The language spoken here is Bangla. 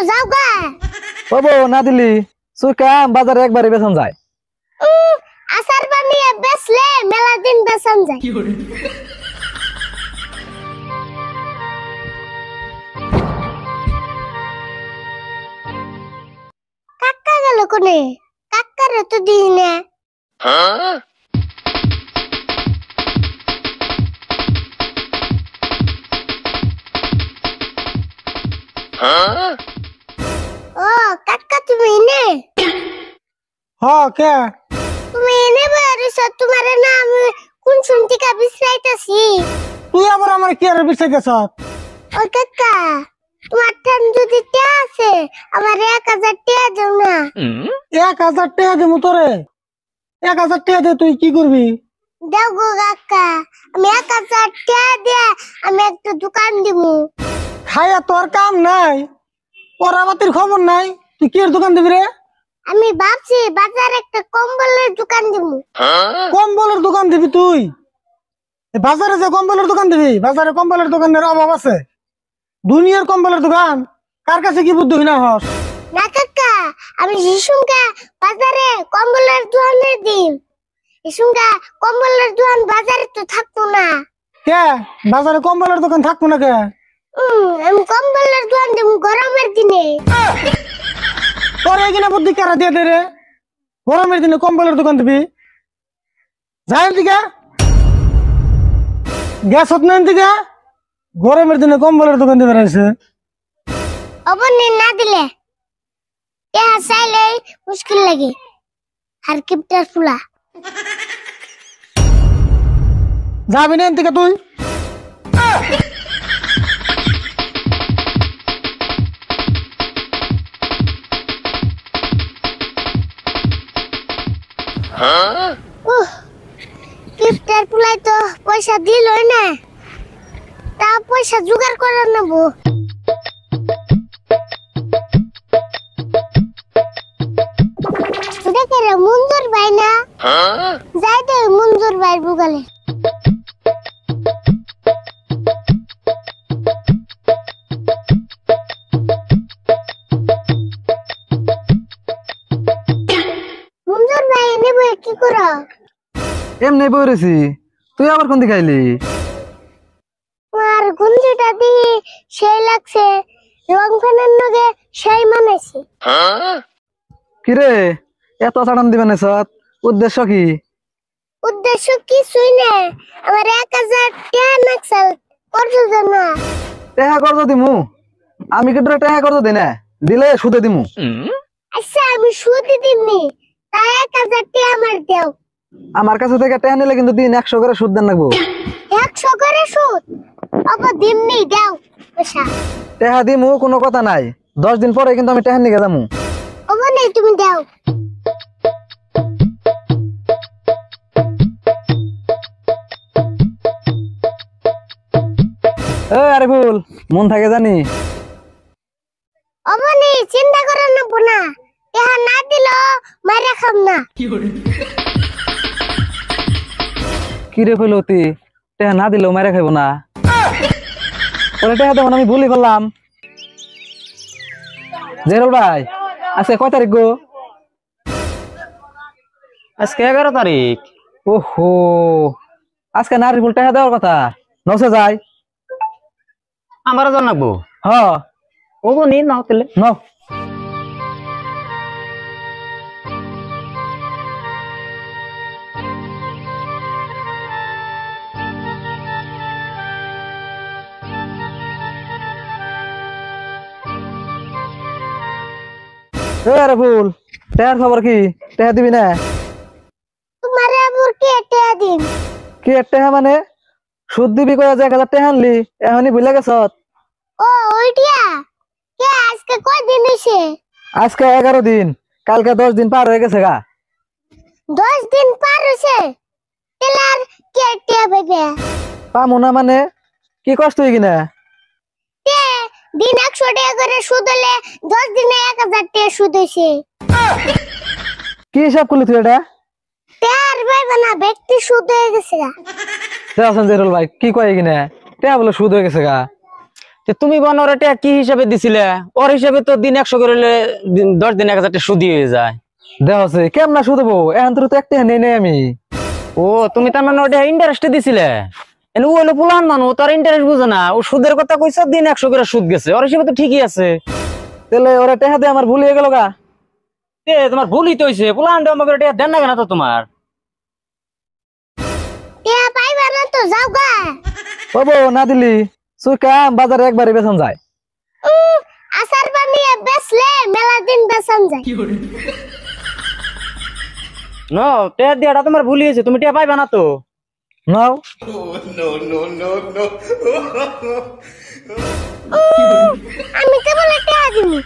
যাও গা ওবো না দিলি সুকাম বাজারে একবারে বেচন যায় আচার বানিয়ে বেচলে মেলা দিন বেচন যায় কাকা গেল কোনে কাকারে তো দিই না ও কাকা তুমি এনে কে তুমি এনে বরিস তোমার নাম কোন শুনতিকা বিশ্রাইতাছি তুই আবার আমার কি আর বিষয়তেছ ও কাকা তোমার টান যদি তে আছে আমার 1000 টাকা দাও না 1000 টাকা দেবো তোরে 1000 টাকা দে তুই কি করবি দাও গো কাকা আমি 1000 টাকা দিয়ে আমি একটা দোকান দিমু খায়া তোর কাম নাই পরাবাতির খবর নাই তুই কি এর দোকান দিবি রে আমি ভাবছি বাজারে একটা কম্বলের দোকান দিমু কম্বলের দোকান দিবি তুই বাজারে যে কম্বলের দোকান দিবি বাজারে কম্বলের দোকানের অভাব আছে দুনিয়ার কম্বলের দোকান কার কাছে কি বুদ্ধি না হস না কাকা আমি শিশুকে বাজারে কম্বলের দোকানে দিম শিশুকে কম্বলের দোকান বাজারে তো থাকতো না কে বাজারে কম্বলের দোকান থাকবো না কে আমি কম্বলের দোকান দিম গরমের দিনে তোর এখানে বুদ্ধি কারা দিয়ে দে রে গরমের দিনে কম্বলের দোকান দিবি যাই দিকে গ্যাস হত না দিকে গরমের দিনে কম্বলের দোকান দিবে রয়েছে অবনি না দিলে চাইলে মুশকিল লাগে আর কিপটার ফুলা যাবি না দিকে তুই কিপটার ফুলাই তো পয়সা দিলই না তা পয়সা জোগাড় করে নেবো মঞ্জুর ভাই না যাই দে মঞ্জুর ভাই বুগালে মঞ্জুর ভাই নেব কি করো এমনি বইরেছি তুই আবার কোন দিকে আইলি আর গুঞ্জিটা দিয়ে সেই লাগছে রং ফেনার নগে সেই মানাইছে কিরে এত চাটান দিবেন সত উদ্দেশ্য কি উদ্দেশ্য কিছুই না আমার 1000 টাকা নাকসাল করছো না টেহা করজ দিমু আমি কি তোরে টেহা করজ দিই না দিলে সুদে দিমু আচ্ছা আমি সুদে দিমনি তাই 1000 টাকা আমার দাও আমার কাছে থেকে টেহা নিলে কিন্তু দিন 100 করে সুদ দেন লাগবো 100 করে সুদ আবা দিমনি দাও পয়সা টেহা দিমু কোনো কথা নাই 10 দিন পরে কিন্তু আমি টেহা নিয়ে যামু ওবা নেই তুমি দাও আরে ভুল মন থাকে জানি ওবা নেই চিন্তা করে না বোনা এহা না দিল মাইরা খাম না কি রে কইলতি টেহা না দিলেও মাইরা খাইব না ওরে টেহা দেব আমি ভুলই করলাম জেরুল ভাই আজকে কয় তারিখ গো আজকে 11 তারিখ ওহো আজকে নারিফুল টেহা দেওয়ার কথা নসে যায় আমার জানাবো হ ওগো নি নাও তেলে নাও আরে ভুল টেহার খবর কি টেহা দিবি না তোমারে আবুর কে টাকা দিন কি টেহা মানে সুদ দিবি কয়ে যে 1000 টেহা আনলি এখনই ভুলে গেছ ও ওইটিয়া কে আজকে কয় দিন হইছে আজকে 11 দিন কালকে 10 দিন পার হয়ে গেছে গা 10 দিন পার হইছে তেলার কে টাকা পাইবে পামু না মানে কি কষ্ট হই কিনা তে দিন 100 টাকা করে সুদ হলে 10 দিনে 1000 টাকা সুদ হইছে কি হিসাব করলি তুই এটা তার ভাই বানা ব্যক্তি সুদ হয়ে গেছে গা দেখছেন জেরুল ভাই কি কয় কিনা টেহা বলে সুদ হয়ে গেছে গা তুমি বনরে টিয়া কি হিসাবে দিছিলে? ওর হিসাবে তো দিন 100 করে 10 দিন 1000 টাকা সুদি হয়ে যায়। দেওয়া কেমন না শুধু এখন তো একটা নেই নেই আমি। ও তুমি তার মানে ওটা ইন্টারেস্টে দিছিলে? এনে ও হলো পুলান মানুষ, তার ইন্টারেস্ট বুঝে না। ও সুদের কথা কইছো, দিন 100 করে সুদ গেছে। ওর হিসাবে তো ঠিকই আছে। তাহলে ওরা টেহা দিয়ে আমার ভুল হয়ে গেল গা। তোমার ভুলই তো হইছে। পুলান আমাকে টিয়া দেন না কেন তো তোমার? টিয়া পাইবা না তো যাও গা। বাবু না দিলি সুকাম বাজারে একবারে বেতন যায়। আচার বানিয়ে বেচলে মেলা দিন বেচন যায়। নো টিয়া দিয়াটা তোমার ভুলই হয়েছে, তুমি টিয়া পাইবা না তো। নাও আমি তো বলে টিয়া দিমু।